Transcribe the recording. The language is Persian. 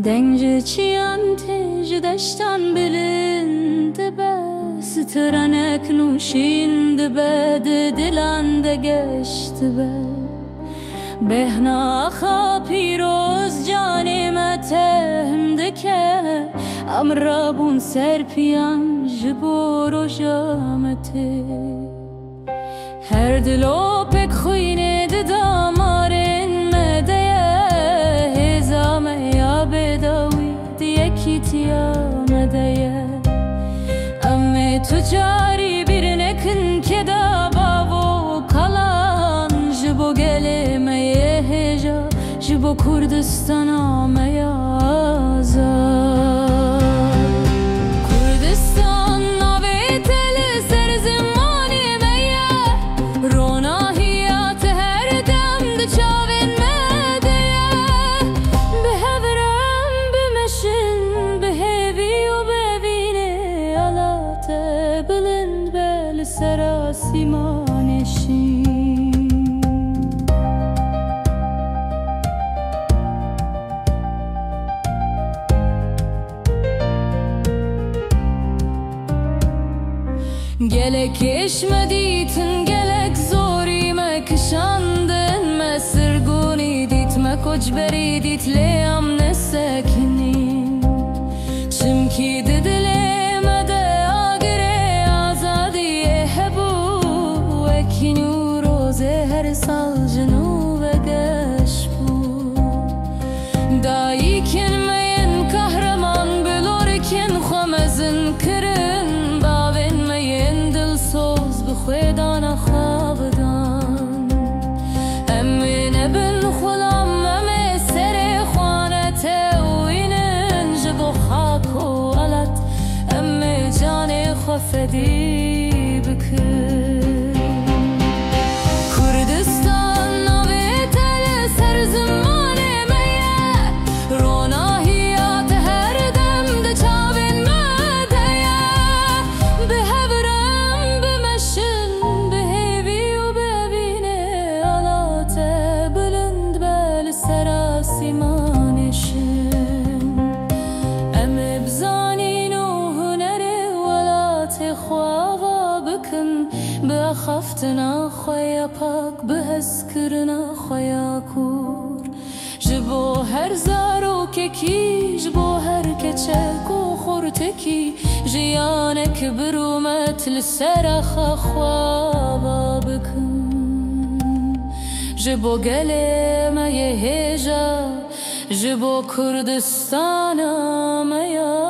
دنج چیان تیج دشتان بلند به سترنک نوشیند به دلان دگشت به بهنا خا پیروز جانم تهمد که امرابون سر پیان جبور و جامته هر دلو پک خوینه دامارن مدیه هزام یا بدوی دیکی تیا مدیه امی تو جاری bir nekin که دا باو کلان جبو گلمه هجا جبو کردستان آمه آزاد کردستان ناوی تل سر زمانی میه روناهیات هر دم ده چاوین مدیه به هورم بمشن به هیوی و ببینه علات بلند بل سر آسیمانشین Gelek eşmediytin gelek zorime kışandın mesirguni ditme koçberi ditleyam ne sekinin Çimki didileme de agire azadiye hebu ekinu roze her salcını ve geşbu Dayikin meyen kahraman bölorken xomezin kırın سوز بخویدان خوابدان امین بن خلام امی سر خوانت وینن جبو خاک و علت امی جان خفدی بکن کردستان ناوی تل سر زمان میه روناهیات هر دم ده چاوین مدیه به خفتنا خویا پاک بهسکرنا خویا کور جبو هر زارو کی جبو هر کچک و خورتکی جیانک برومت لسرخ خوابا بکن جبو گلم یه هجا جبو کردستانا میا